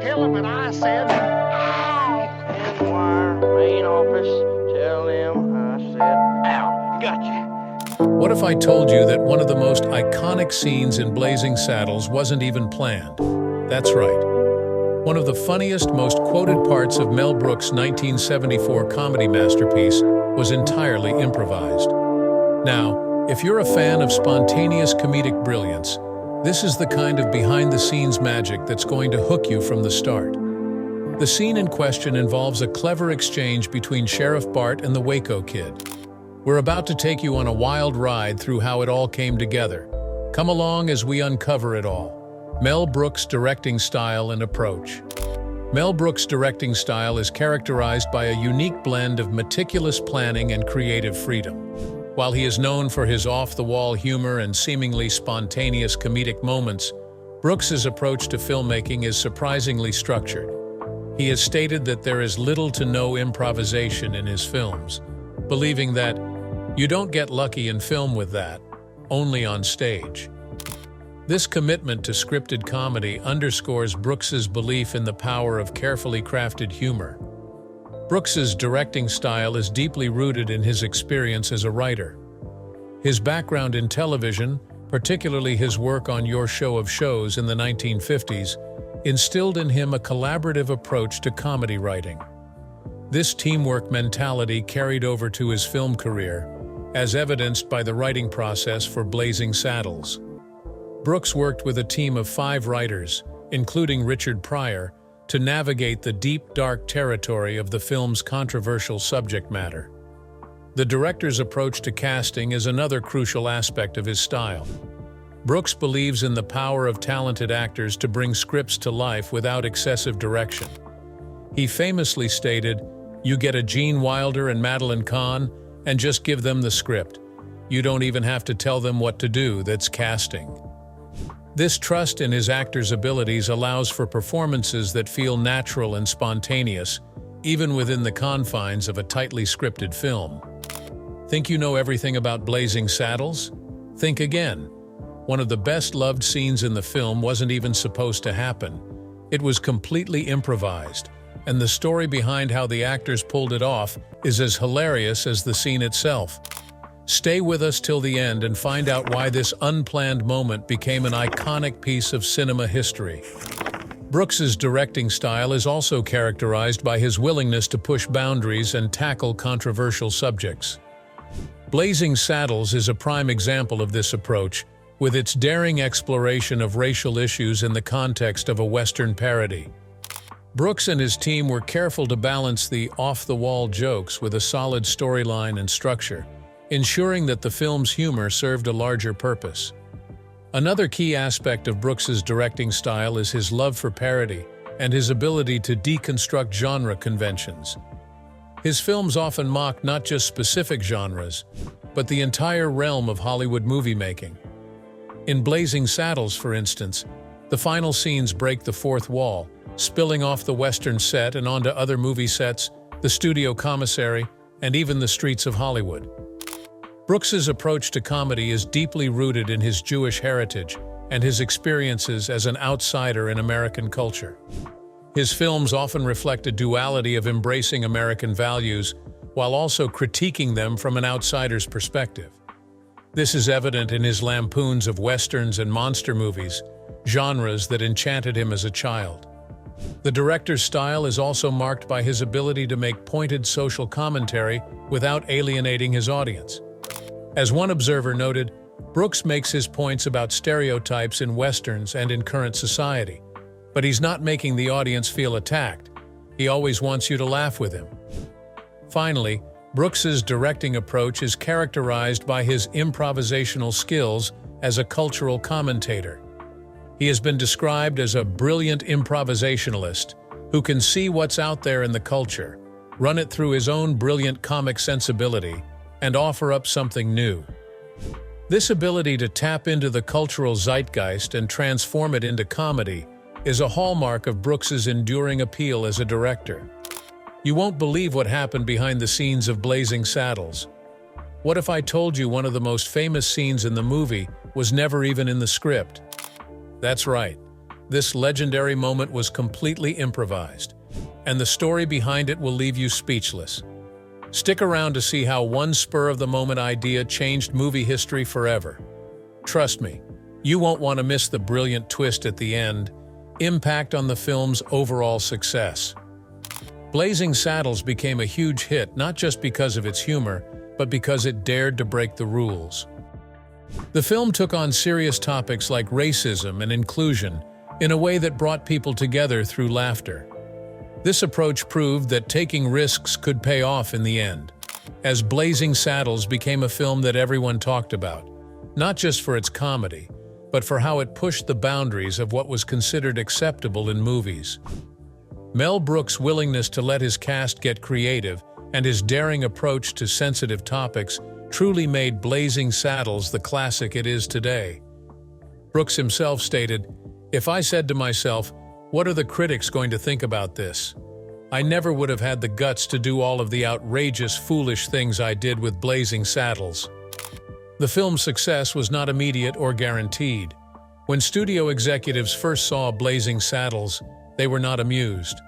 kill him, and I said, ow! And wire, main office, tell him I said, ow, gotcha. What if I told you that one of the most iconic scenes in Blazing Saddles wasn't even planned? That's right. One of the funniest, most quoted parts of Mel Brooks' 1974 comedy masterpiece was entirely improvised. Now, if you're a fan of spontaneous comedic brilliance, this is the kind of behind-the-scenes magic that's going to hook you from the start. The scene in question involves a clever exchange between Sheriff Bart and the Waco Kid. We're about to take you on a wild ride through how it all came together. Come along as we uncover it all. Mel Brooks' directing style and approach. Mel Brooks' directing style is characterized by a unique blend of meticulous planning and creative freedom. While he is known for his off-the-wall humor and seemingly spontaneous comedic moments, Brooks's approach to filmmaking is surprisingly structured. He has stated that there is little to no improvisation in his films, believing that you don't get lucky in film with that, only on stage. This commitment to scripted comedy underscores Brooks's belief in the power of carefully crafted humor. Brooks's directing style is deeply rooted in his experience as a writer. His background in television, particularly his work on Your Show of Shows in the 1950s, instilled in him a collaborative approach to comedy writing. This teamwork mentality carried over to his film career, as evidenced by the writing process for Blazing Saddles. Brooks worked with a team of 5 writers, including Richard Pryor, to navigate the deep, dark territory of the film's controversial subject matter. The director's approach to casting is another crucial aspect of his style. Brooks believes in the power of talented actors to bring scripts to life without excessive direction. He famously stated, "You get a Gene Wilder and Madeline Kahn, and just give them the script. You don't even have to tell them what to do, that's casting." This trust in his actors' abilities allows for performances that feel natural and spontaneous, even within the confines of a tightly scripted film. Think you know everything about Blazing Saddles? Think again. One of the best-loved scenes in the film wasn't even supposed to happen. It was completely improvised, and the story behind how the actors pulled it off is as hilarious as the scene itself. Stay with us till the end and find out why this unplanned moment became an iconic piece of cinema history. Brooks's directing style is also characterized by his willingness to push boundaries and tackle controversial subjects. Blazing Saddles is a prime example of this approach, with its daring exploration of racial issues in the context of a Western parody. Brooks and his team were careful to balance the off-the-wall jokes with a solid storyline and structure, ensuring that the film's humor served a larger purpose. Another key aspect of Brooks's directing style is his love for parody and his ability to deconstruct genre conventions. His films often mock not just specific genres, but the entire realm of Hollywood movie-making. In Blazing Saddles, for instance, the final scenes break the fourth wall, spilling off the Western set and onto other movie sets, the studio commissary, and even the streets of Hollywood. Brooks's approach to comedy is deeply rooted in his Jewish heritage and his experiences as an outsider in American culture. His films often reflect a duality of embracing American values while also critiquing them from an outsider's perspective. This is evident in his lampoons of westerns and monster movies, genres that enchanted him as a child. The director's style is also marked by his ability to make pointed social commentary without alienating his audience. As one observer noted, Brooks makes his points about stereotypes in westerns and in current society, but he's not making the audience feel attacked. He always wants you to laugh with him. Finally, Brooks's directing approach is characterized by his improvisational skills as a cultural commentator. He has been described as a brilliant improvisationalist who can see what's out there in the culture, run it through his own brilliant comic sensibility, and offer up something new. This ability to tap into the cultural zeitgeist and transform it into comedy is a hallmark of Brooks's enduring appeal as a director. You won't believe what happened behind the scenes of Blazing Saddles. What if I told you one of the most famous scenes in the movie was never even in the script? That's right. this legendary moment was completely improvised, and the story behind it will leave you speechless. Stick around to see how one spur-of-the-moment idea changed movie history forever. Trust me, you won't want to miss the brilliant twist at the end. Impact on the film's overall success. Blazing Saddles became a huge hit not just because of its humor, but because it dared to break the rules. The film took on serious topics like racism and inclusion in a way that brought people together through laughter. This approach proved that taking risks could pay off in the end, as Blazing Saddles became a film that everyone talked about, not just for its comedy, but for how it pushed the boundaries of what was considered acceptable in movies. Mel Brooks' willingness to let his cast get creative and his daring approach to sensitive topics truly made Blazing Saddles the classic it is today. Brooks himself stated, "If I said to myself, what are the critics going to think about this? I never would have had the guts to do all of the outrageous, foolish things I did with Blazing Saddles." The film's success was not immediate or guaranteed. When studio executives first saw Blazing Saddles, they were not amused.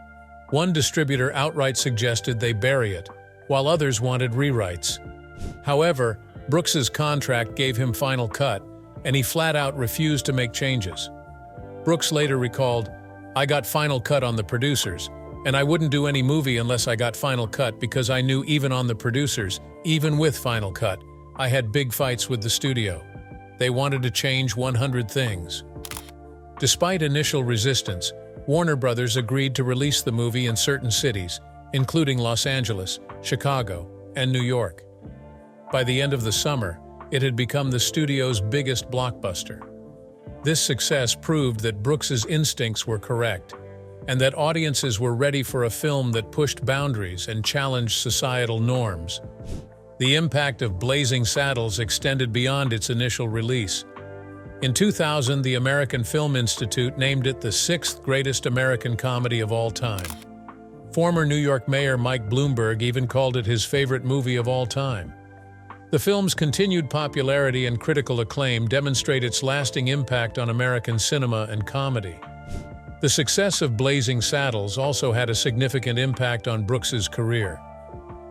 One distributor outright suggested they bury it, while others wanted rewrites. However, Brooks's contract gave him final cut, and he flat-out refused to make changes. Brooks later recalled, "I got final cut on the producers, and I wouldn't do any movie unless I got final cut because I knew even on the producers, even with final cut, I had big fights with the studio. They wanted to change 100 things." Despite initial resistance, Warner Brothers agreed to release the movie in certain cities, including Los Angeles, Chicago, and New York. By the end of the summer, it had become the studio's biggest blockbuster. This success proved that Brooks's instincts were correct, and that audiences were ready for a film that pushed boundaries and challenged societal norms. The impact of Blazing Saddles extended beyond its initial release. In 2000, the American Film Institute named it the 6th greatest American comedy of all time. Former New York Mayor Mike Bloomberg even called it his favorite movie of all time. The film's continued popularity and critical acclaim demonstrate its lasting impact on American cinema and comedy. The success of Blazing Saddles also had a significant impact on Brooks's career.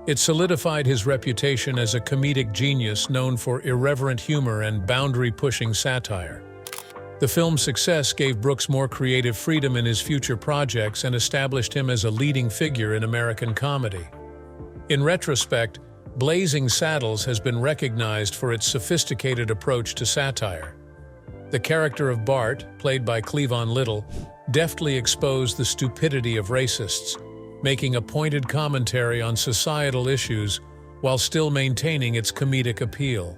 It solidified his reputation as a comedic genius known for irreverent humor and boundary-pushing satire. The film's success gave Brooks more creative freedom in his future projects and established him as a leading figure in American comedy. In retrospect, Blazing Saddles has been recognized for its sophisticated approach to satire. The character of Bart, played by Cleavon Little, deftly exposed the stupidity of racists, making a pointed commentary on societal issues while still maintaining its comedic appeal.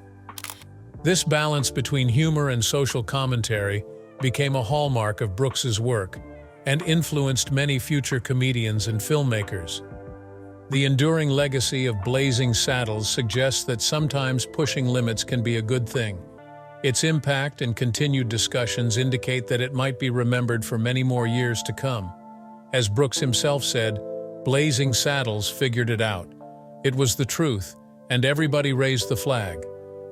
This balance between humor and social commentary became a hallmark of Brooks's work and influenced many future comedians and filmmakers. The enduring legacy of Blazing Saddles suggests that sometimes pushing limits can be a good thing. Its impact and continued discussions indicate that it might be remembered for many more years to come. As Brooks himself said, Blazing Saddles figured it out. It was the truth, and everybody raised the flag.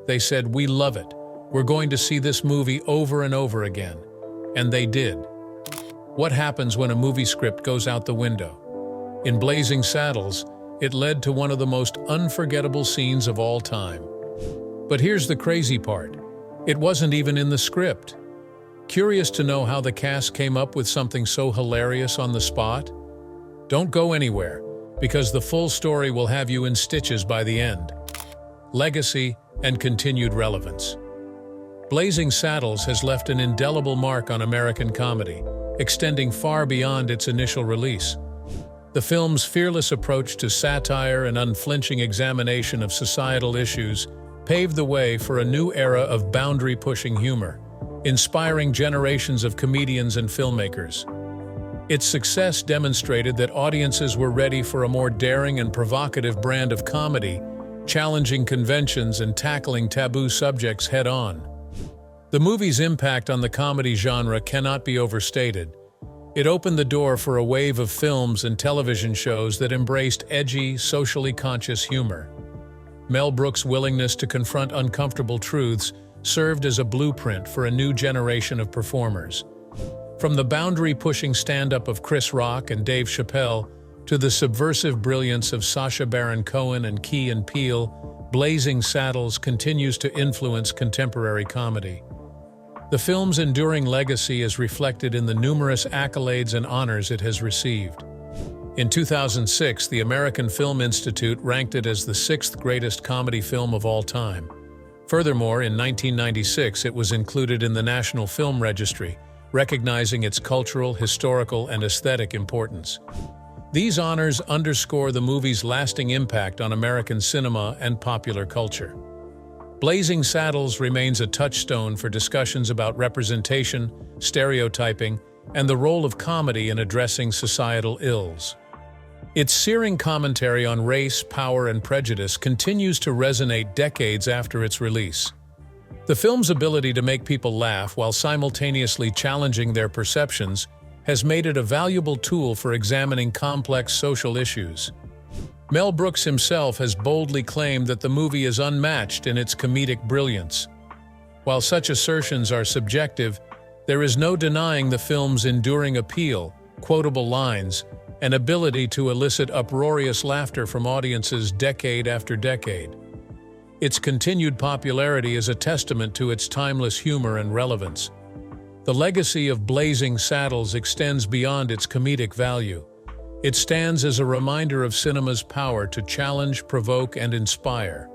They said, "We love it. We're going to see this movie over and over again." And they did. What happens when a movie script goes out the window? In Blazing Saddles, it led to one of the most unforgettable scenes of all time. But here's the crazy part. It wasn't even in the script. Curious to know how the cast came up with something so hilarious on the spot? Don't go anywhere, because the full story will have you in stitches by the end. Legacy and continued relevance. Blazing Saddles has left an indelible mark on American comedy, extending far beyond its initial release. The film's fearless approach to satire and unflinching examination of societal issues paved the way for a new era of boundary-pushing humor, inspiring generations of comedians and filmmakers. Its success demonstrated that audiences were ready for a more daring and provocative brand of comedy, challenging conventions and tackling taboo subjects head-on. The movie's impact on the comedy genre cannot be overstated. It opened the door for a wave of films and television shows that embraced edgy, socially conscious humor. Mel Brooks' willingness to confront uncomfortable truths served as a blueprint for a new generation of performers. From the boundary-pushing stand-up of Chris Rock and Dave Chappelle to the subversive brilliance of Sacha Baron Cohen and Key and Peele, Blazing Saddles continues to influence contemporary comedy. The film's enduring legacy is reflected in the numerous accolades and honors it has received. In 2006, the American Film Institute ranked it as the sixth greatest comedy film of all time. Furthermore, in 1996, it was included in the National Film Registry, recognizing its cultural, historical, and aesthetic importance. These honors underscore the movie's lasting impact on American cinema and popular culture. Blazing Saddles remains a touchstone for discussions about representation, stereotyping, and the role of comedy in addressing societal ills. Its searing commentary on race, power, and prejudice continues to resonate decades after its release. The film's ability to make people laugh while simultaneously challenging their perceptions has made it a valuable tool for examining complex social issues. Mel Brooks himself has boldly claimed that the movie is unmatched in its comedic brilliance. While such assertions are subjective, there is no denying the film's enduring appeal, quotable lines, and ability to elicit uproarious laughter from audiences decade after decade. Its continued popularity is a testament to its timeless humor and relevance. The legacy of Blazing Saddles extends beyond its comedic value. It stands as a reminder of cinema's power to challenge, provoke, and inspire.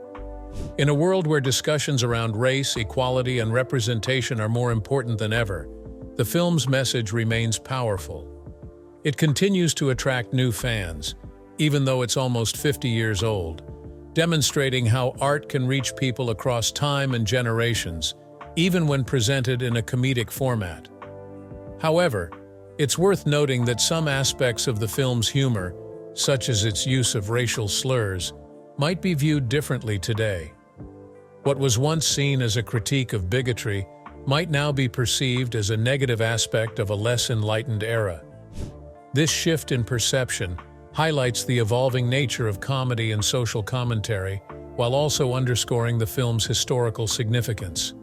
In a world where discussions around race, equality, and representation are more important than ever, the film's message remains powerful. It continues to attract new fans, even though it's almost 50 years old, demonstrating how art can reach people across time and generations, even when presented in a comedic format. However, it's worth noting that some aspects of the film's humor, such as its use of racial slurs, might be viewed differently today. What was once seen as a critique of bigotry might now be perceived as a negative aspect of a less enlightened era. This shift in perception highlights the evolving nature of comedy and social commentary, while also underscoring the film's historical significance.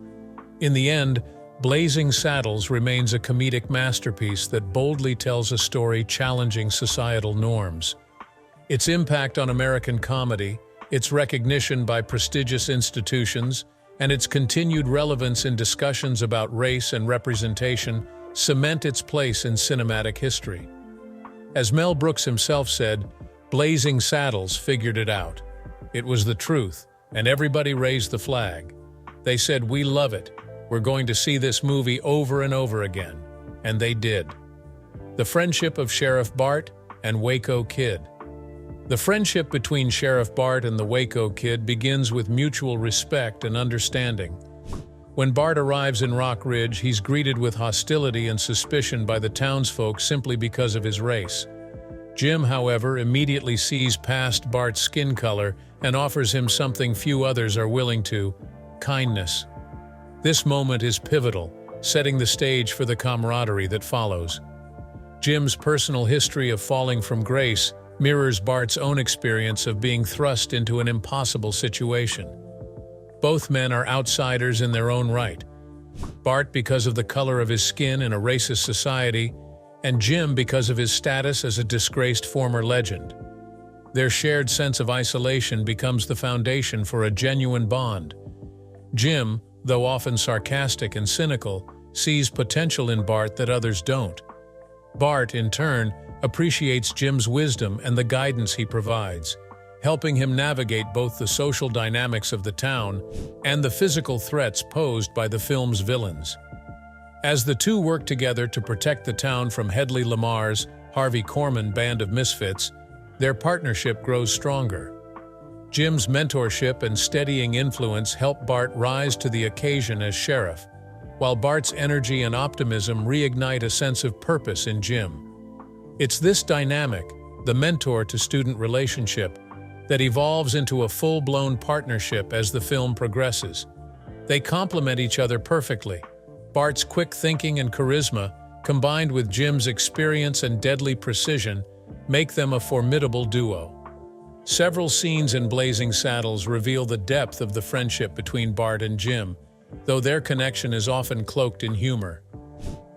In the end, Blazing Saddles remains a comedic masterpiece that boldly tells a story challenging societal norms. Its impact on American comedy, its recognition by prestigious institutions, and its continued relevance in discussions about race and representation cement its place in cinematic history. As Mel Brooks himself said, Blazing Saddles figured it out. It was the truth, and everybody raised the flag. They said, "We love it. We're going to see this movie over and over again." And they did. The friendship of Sheriff Bart and Waco Kid. The friendship between Sheriff Bart and the Waco Kid begins with mutual respect and understanding. When Bart arrives in Rock Ridge, he's greeted with hostility and suspicion by the townsfolk simply because of his race. Jim, however, immediately sees past Bart's skin color and offers him something few others are willing to: kindness. This moment is pivotal, setting the stage for the camaraderie that follows. Jim's personal history of falling from grace mirrors Bart's own experience of being thrust into an impossible situation. Both men are outsiders in their own right. Bart because of the color of his skin in a racist society, and Jim because of his status as a disgraced former legend. Their shared sense of isolation becomes the foundation for a genuine bond. Jim, though often sarcastic and cynical, sees potential in Bart that others don't. Bart, in turn, appreciates Jim's wisdom and the guidance he provides, helping him navigate both the social dynamics of the town and the physical threats posed by the film's villains. As the two work together to protect the town from Hedley Lamar's Harvey Korman band of misfits, their partnership grows stronger. Jim's mentorship and steadying influence help Bart rise to the occasion as sheriff, while Bart's energy and optimism reignite a sense of purpose in Jim. It's this dynamic, the mentor-to-student relationship, that evolves into a full-blown partnership as the film progresses. They complement each other perfectly. Bart's quick thinking and charisma, combined with Jim's experience and deadly precision, make them a formidable duo. Several scenes in Blazing Saddles reveal the depth of the friendship between Bart and Jim, though their connection is often cloaked in humor.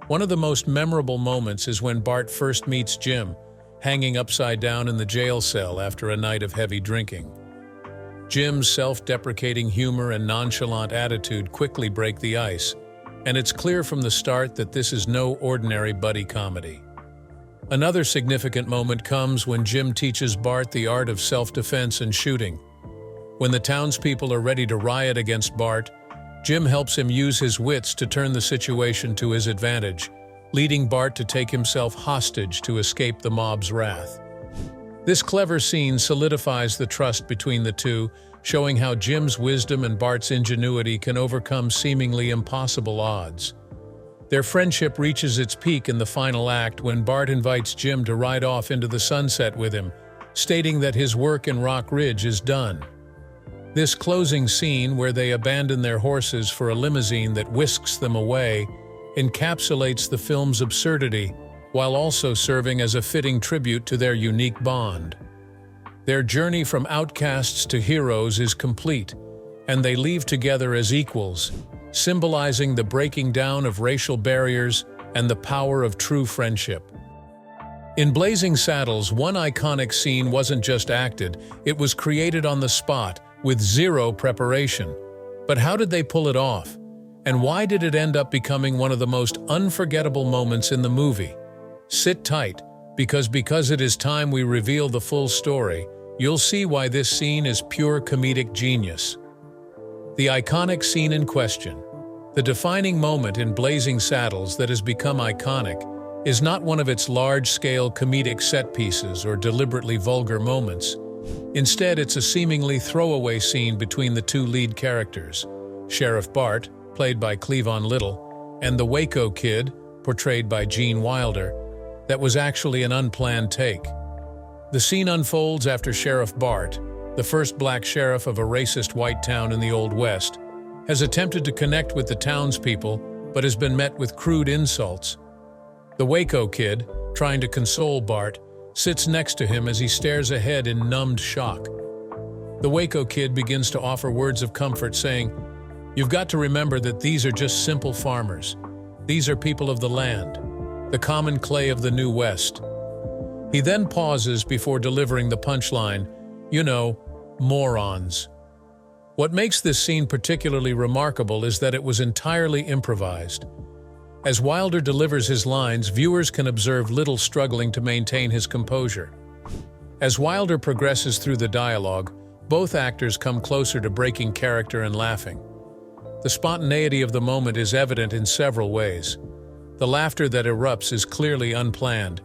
One of the most memorable moments is when Bart first meets Jim, hanging upside down in the jail cell after a night of heavy drinking. Jim's self-deprecating humor and nonchalant attitude quickly break the ice, and it's clear from the start that this is no ordinary buddy comedy. Another significant moment comes when Jim teaches Bart the art of self-defense and shooting. When the townspeople are ready to riot against Bart, Jim helps him use his wits to turn the situation to his advantage, leading Bart to take himself hostage to escape the mob's wrath. This clever scene solidifies the trust between the two, showing how Jim's wisdom and Bart's ingenuity can overcome seemingly impossible odds. Their friendship reaches its peak in the final act when Bart invites Jim to ride off into the sunset with him, stating that his work in Rock Ridge is done. This closing scene, where they abandon their horses for a limousine that whisks them away, encapsulates the film's absurdity, while also serving as a fitting tribute to their unique bond. Their journey from outcasts to heroes is complete, and they leave together as equals, symbolizing the breaking down of racial barriers and the power of true friendship. In Blazing Saddles, one iconic scene wasn't just acted, it was created on the spot, with zero preparation. But how did they pull it off? And why did it end up becoming one of the most unforgettable moments in the movie? Sit tight, because it is time we reveal the full story, you'll see why this scene is pure comedic genius. The iconic scene in question, the defining moment in Blazing Saddles that has become iconic, is not one of its large-scale comedic set pieces or deliberately vulgar moments. Instead, it's a seemingly throwaway scene between the two lead characters, Sheriff Bart, played by Cleavon Little, and the Waco Kid, portrayed by Gene Wilder, that was actually an unplanned take. The scene unfolds after Sheriff Bart, the first black sheriff of a racist white town in the Old West, has attempted to connect with the townspeople but has been met with crude insults. The Waco Kid, trying to console Bart, sits next to him as he stares ahead in numbed shock. The Waco Kid begins to offer words of comfort, saying, "You've got to remember that these are just simple farmers. These are people of the land, the common clay of the New West." He then pauses before delivering the punchline, "You know, morons." What makes this scene particularly remarkable is that it was entirely improvised. As Wilder delivers his lines, viewers can observe Little struggling to maintain his composure. As Wilder progresses through the dialogue, both actors come closer to breaking character and laughing. The spontaneity of the moment is evident in several ways. The laughter that erupts is clearly unplanned,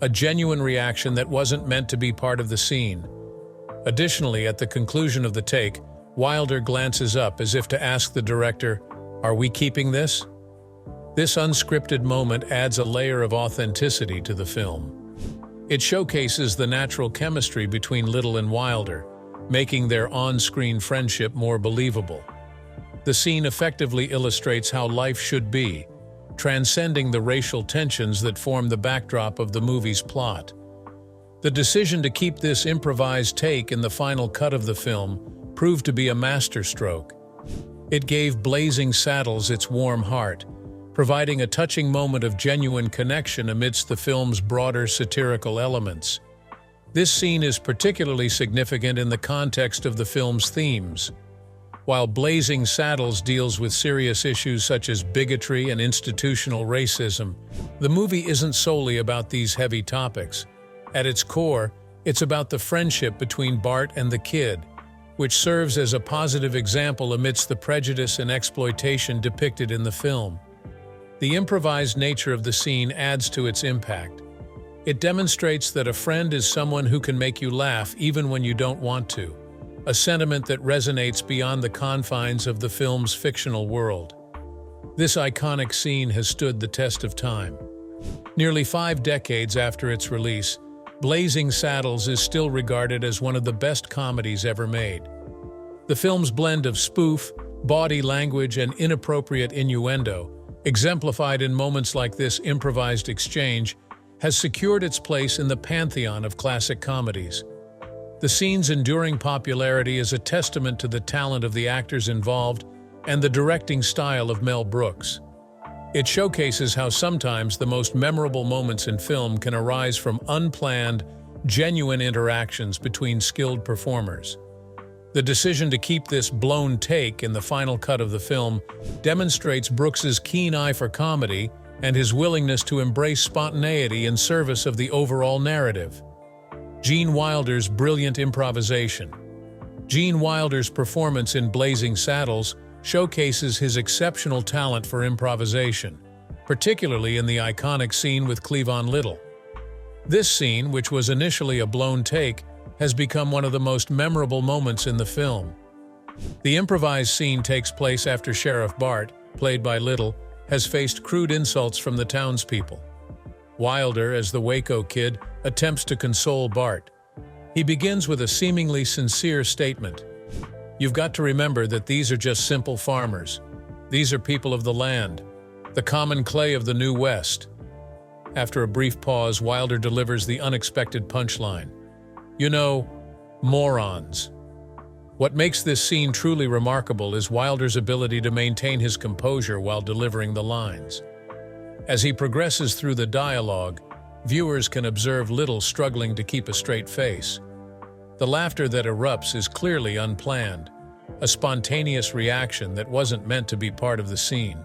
a genuine reaction that wasn't meant to be part of the scene. Additionally, at the conclusion of the take, Wilder glances up as if to ask the director, "Are we keeping this?" This unscripted moment adds a layer of authenticity to the film. It showcases the natural chemistry between Little and Wilder, making their on-screen friendship more believable. The scene effectively illustrates how life should be, transcending the racial tensions that form the backdrop of the movie's plot. The decision to keep this improvised take in the final cut of the film proved to be a masterstroke. It gave Blazing Saddles its warm heart, providing a touching moment of genuine connection amidst the film's broader satirical elements. This scene is particularly significant in the context of the film's themes. While Blazing Saddles deals with serious issues such as bigotry and institutional racism, the movie isn't solely about these heavy topics. At its core, it's about the friendship between Bart and the Kid, which serves as a positive example amidst the prejudice and exploitation depicted in the film. The improvised nature of the scene adds to its impact. It demonstrates that a friend is someone who can make you laugh even when you don't want to, a sentiment that resonates beyond the confines of the film's fictional world. This iconic scene has stood the test of time. Nearly 5 decades after its release, Blazing Saddles is still regarded as one of the best comedies ever made. The film's blend of spoof, bawdy language, and inappropriate innuendo, exemplified in moments like this improvised exchange, has secured its place in the pantheon of classic comedies. The scene's enduring popularity is a testament to the talent of the actors involved and the directing style of Mel Brooks. It showcases how sometimes the most memorable moments in film can arise from unplanned, genuine interactions between skilled performers. The decision to keep this blown take in the final cut of the film demonstrates Brooks's keen eye for comedy and his willingness to embrace spontaneity in service of the overall narrative. Gene Wilder's brilliant improvisation. Gene Wilder's performance in Blazing Saddles showcases his exceptional talent for improvisation, particularly in the iconic scene with Cleavon Little. This scene, which was initially a blown take, has become one of the most memorable moments in the film. The improvised scene takes place after Sheriff Bart, played by Little, has faced crude insults from the townspeople. Wilder, as the Waco Kid, attempts to console Bart. He begins with a seemingly sincere statement. "You've got to remember that these are just simple farmers. These are people of the land, the common clay of the New West." After a brief pause, Wilder delivers the unexpected punchline. "You know, morons." What makes this scene truly remarkable is Wilder's ability to maintain his composure while delivering the lines. As he progresses through the dialogue, viewers can observe Little struggling to keep a straight face. The laughter that erupts is clearly unplanned, a spontaneous reaction that wasn't meant to be part of the scene.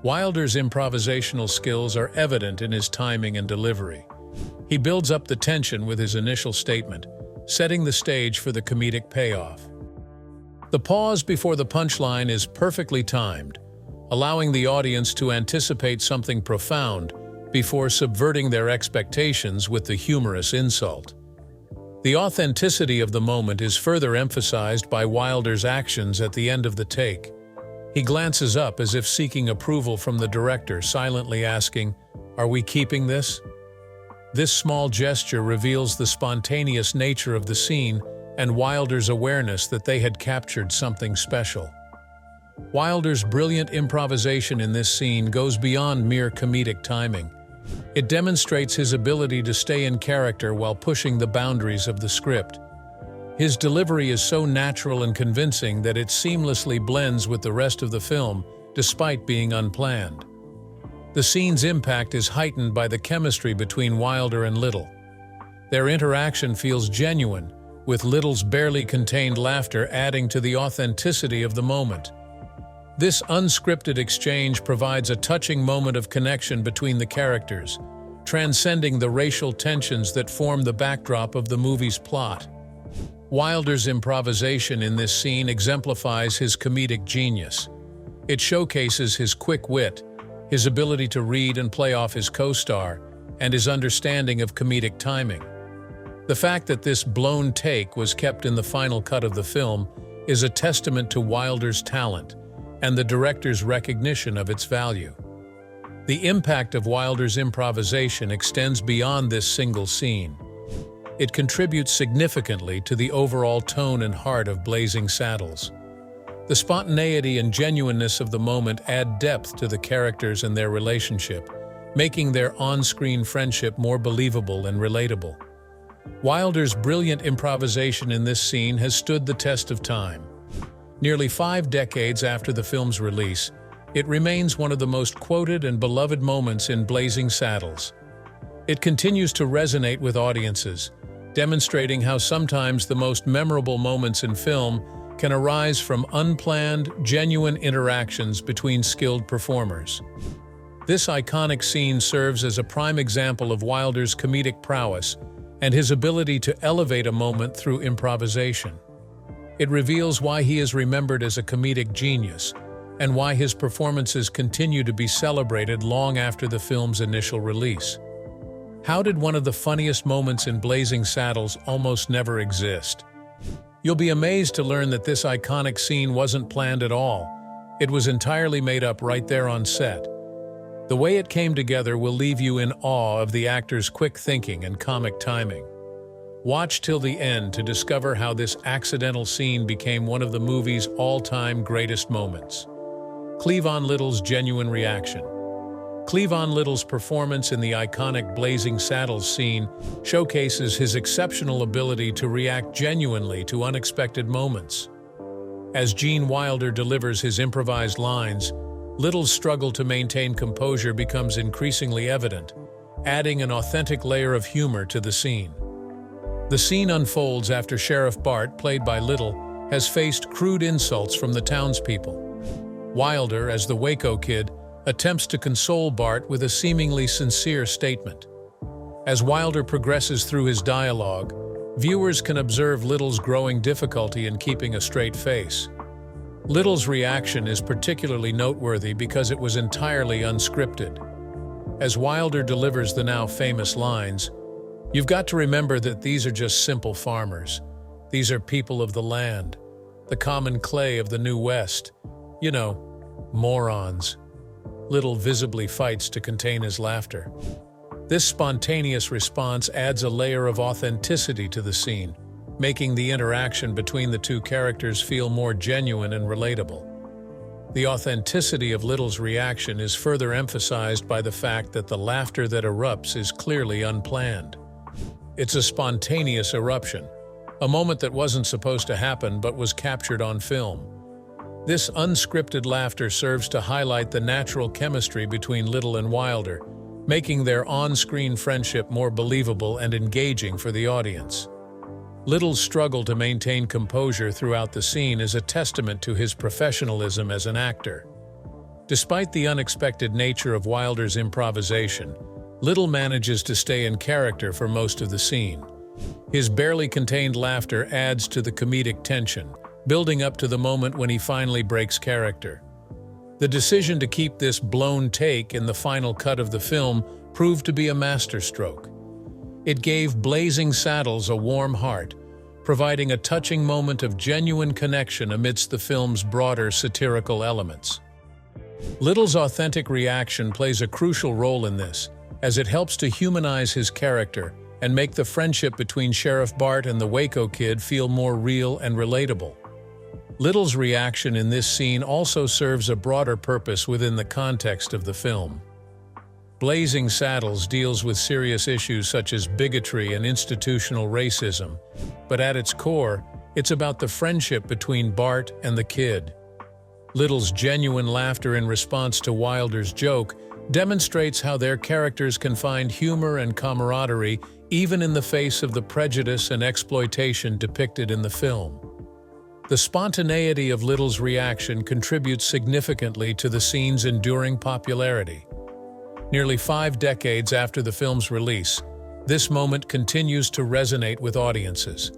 Wilder's improvisational skills are evident in his timing and delivery. He builds up the tension with his initial statement, setting the stage for the comedic payoff. The pause before the punchline is perfectly timed, allowing the audience to anticipate something profound before subverting their expectations with the humorous insult. The authenticity of the moment is further emphasized by Wilder's actions at the end of the take. He glances up as if seeking approval from the director, silently asking, "Are we keeping this?" This small gesture reveals the spontaneous nature of the scene and Wilder's awareness that they had captured something special. Wilder's brilliant improvisation in this scene goes beyond mere comedic timing. It demonstrates his ability to stay in character while pushing the boundaries of the script. His delivery is so natural and convincing that it seamlessly blends with the rest of the film, despite being unplanned. The scene's impact is heightened by the chemistry between Wilder and Little. Their interaction feels genuine, with Little's barely contained laughter adding to the authenticity of the moment. This unscripted exchange provides a touching moment of connection between the characters, transcending the racial tensions that form the backdrop of the movie's plot. Wilder's improvisation in this scene exemplifies his comedic genius. It showcases his quick wit, his ability to read and play off his co-star, and his understanding of comedic timing. The fact that this blown take was kept in the final cut of the film is a testament to Wilder's talent and the director's recognition of its value. The impact of Wilder's improvisation extends beyond this single scene. It contributes significantly to the overall tone and heart of Blazing Saddles. The spontaneity and genuineness of the moment add depth to the characters and their relationship, making their on-screen friendship more believable and relatable. Wilder's brilliant improvisation in this scene has stood the test of time. Nearly 5 decades after the film's release, it remains one of the most quoted and beloved moments in Blazing Saddles. It continues to resonate with audiences, demonstrating how sometimes the most memorable moments in film can arise from unplanned, genuine interactions between skilled performers. This iconic scene serves as a prime example of Wilder's comedic prowess and his ability to elevate a moment through improvisation. It reveals why he is remembered as a comedic genius and why his performances continue to be celebrated long after the film's initial release. How did one of the funniest moments in Blazing Saddles almost never exist? You'll be amazed to learn that this iconic scene wasn't planned at all. It was entirely made up right there on set. The way it came together will leave you in awe of the actor's quick thinking and comic timing. Watch till the end to discover how this accidental scene became one of the movie's all-time greatest moments. Cleavon Little's genuine reaction. Cleavon Little's performance in the iconic Blazing Saddles scene showcases his exceptional ability to react genuinely to unexpected moments. As Gene Wilder delivers his improvised lines, Little's struggle to maintain composure becomes increasingly evident, adding an authentic layer of humor to the scene. The scene unfolds after Sheriff Bart, played by Little, has faced crude insults from the townspeople. Wilder, as the Waco Kid, attempts to console Bart with a seemingly sincere statement. As Wilder progresses through his dialogue, viewers can observe Little's growing difficulty in keeping a straight face. Little's reaction is particularly noteworthy because it was entirely unscripted. As Wilder delivers the now famous lines, "You've got to remember that these are just simple farmers. These are people of the land, the common clay of the New West. You know, morons." Little visibly fights to contain his laughter. This spontaneous response adds a layer of authenticity to the scene, making the interaction between the two characters feel more genuine and relatable. The authenticity of Little's reaction is further emphasized by the fact that the laughter that erupts is clearly unplanned. It's a spontaneous eruption, a moment that wasn't supposed to happen but was captured on film. This unscripted laughter serves to highlight the natural chemistry between Little and Wilder, making their on-screen friendship more believable and engaging for the audience. Little's struggle to maintain composure throughout the scene is a testament to his professionalism as an actor. Despite the unexpected nature of Wilder's improvisation, Little manages to stay in character for most of the scene. His barely contained laughter adds to the comedic tension, building up to the moment when he finally breaks character. The decision to keep this blown take in the final cut of the film proved to be a masterstroke. It gave Blazing Saddles a warm heart, providing a touching moment of genuine connection amidst the film's broader satirical elements. Little's authentic reaction plays a crucial role in this, as it helps to humanize his character and make the friendship between Sheriff Bart and the Waco Kid feel more real and relatable. Little's reaction in this scene also serves a broader purpose within the context of the film. Blazing Saddles deals with serious issues such as bigotry and institutional racism, but at its core, it's about the friendship between Bart and the kid. Little's genuine laughter in response to Wilder's joke demonstrates how their characters can find humor and camaraderie even in the face of the prejudice and exploitation depicted in the film. The spontaneity of Little's reaction contributes significantly to the scene's enduring popularity. Nearly 5 decades after the film's release, this moment continues to resonate with audiences.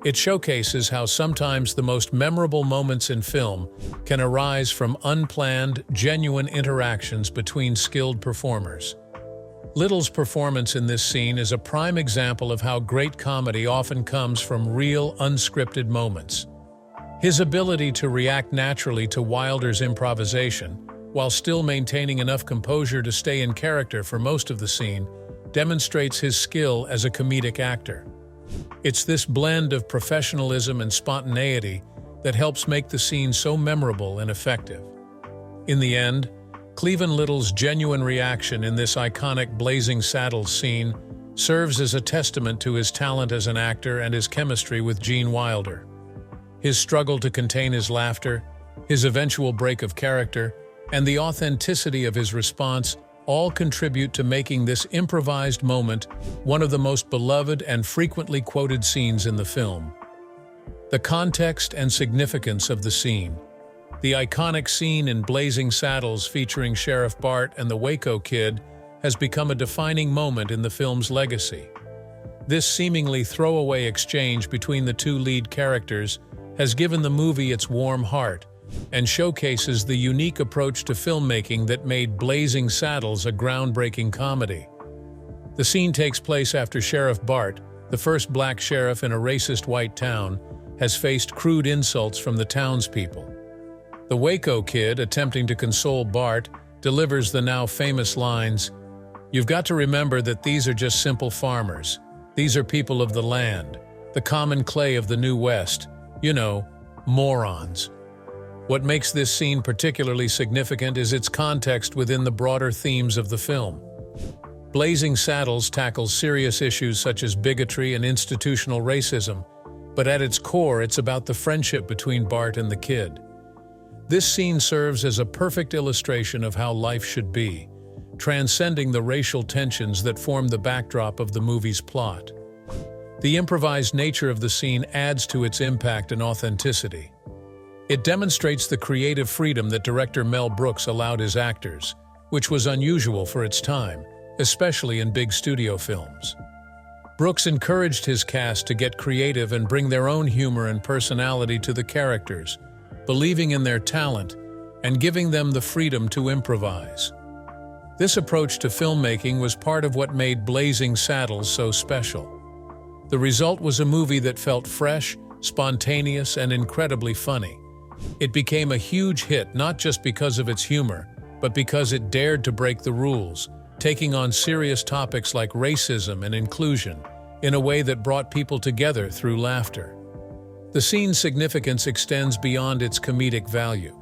It showcases how sometimes the most memorable moments in film can arise from unplanned, genuine interactions between skilled performers. Little's performance in this scene is a prime example of how great comedy often comes from real, unscripted moments. His ability to react naturally to Wilder's improvisation, while still maintaining enough composure to stay in character for most of the scene, demonstrates his skill as a comedic actor. It's this blend of professionalism and spontaneity that helps make the scene so memorable and effective. In the end, Cleavon Little's genuine reaction in this iconic Blazing Saddles scene serves as a testament to his talent as an actor and his chemistry with Gene Wilder. His struggle to contain his laughter, his eventual break of character, and the authenticity of his response all contribute to making this improvised moment one of the most beloved and frequently quoted scenes in the film. The context and significance of the scene. The iconic scene in Blazing Saddles featuring Sheriff Bart and the Waco Kid has become a defining moment in the film's legacy. This seemingly throwaway exchange between the two lead characters has given the movie its warm heart and showcases the unique approach to filmmaking that made Blazing Saddles a groundbreaking comedy. The scene takes place after Sheriff Bart, the first black sheriff in a racist white town, has faced crude insults from the townspeople. The Waco Kid, attempting to console Bart, delivers the now famous lines, "You've got to remember that these are just simple farmers. These are people of the land, the common clay of the New West. You know, morons." What makes this scene particularly significant is its context within the broader themes of the film. Blazing Saddles tackles serious issues such as bigotry and institutional racism, but at its core it's about the friendship between Bart and the kid. This scene serves as a perfect illustration of how life should be, transcending the racial tensions that form the backdrop of the movie's plot. The improvised nature of the scene adds to its impact and authenticity. It demonstrates the creative freedom that director Mel Brooks allowed his actors, which was unusual for its time, especially in big studio films. Brooks encouraged his cast to get creative and bring their own humor and personality to the characters, believing in their talent and giving them the freedom to improvise. This approach to filmmaking was part of what made Blazing Saddles so special. The result was a movie that felt fresh, spontaneous, and incredibly funny. It became a huge hit not just because of its humor, but because it dared to break the rules, taking on serious topics like racism and inclusion in a way that brought people together through laughter. The scene's significance extends beyond its comedic value.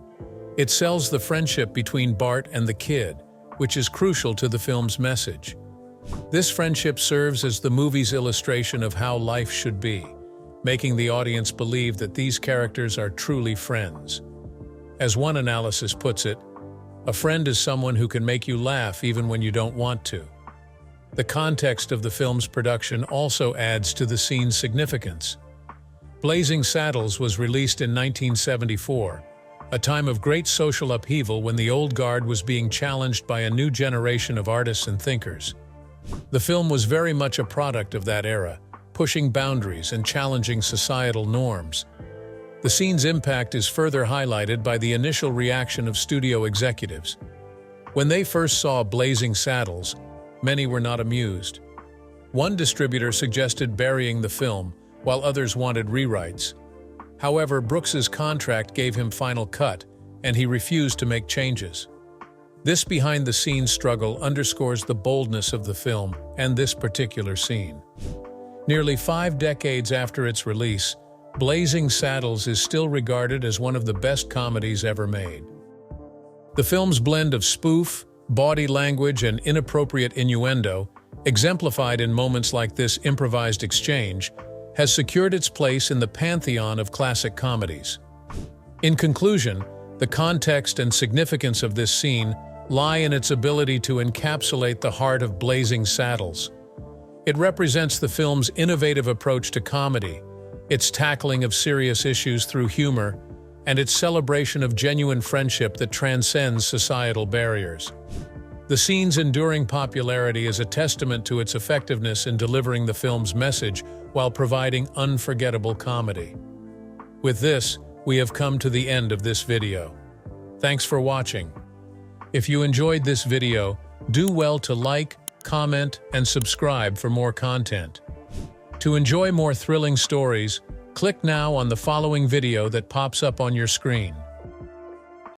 It sells the friendship between Bart and the kid, which is crucial to the film's message. This friendship serves as the movie's illustration of how life should be, making the audience believe that these characters are truly friends. As one analysis puts it, a friend is someone who can make you laugh even when you don't want to. The context of the film's production also adds to the scene's significance. Blazing Saddles was released in 1974, a time of great social upheaval when the old guard was being challenged by a new generation of artists and thinkers. The film was very much a product of that era, pushing boundaries and challenging societal norms. The scene's impact is further highlighted by the initial reaction of studio executives. When they first saw Blazing Saddles, many were not amused. One distributor suggested burying the film, while others wanted rewrites. However, Brooks's contract gave him final cut, and he refused to make changes. This behind-the-scenes struggle underscores the boldness of the film and this particular scene. Nearly 5 decades after its release, Blazing Saddles is still regarded as one of the best comedies ever made. The film's blend of spoof, body language, and inappropriate innuendo, exemplified in moments like this improvised exchange, has secured its place in the pantheon of classic comedies. In conclusion, the context and significance of this scene lie in its ability to encapsulate the heart of Blazing Saddles. It represents the film's innovative approach to comedy, its tackling of serious issues through humor, and its celebration of genuine friendship that transcends societal barriers. The scene's enduring popularity is a testament to its effectiveness in delivering the film's message while providing unforgettable comedy. With this, we have come to the end of this video. Thanks for watching. If you enjoyed this video, do well to like, comment, and subscribe for more content. To enjoy more thrilling stories, click now on the following video that pops up on your screen.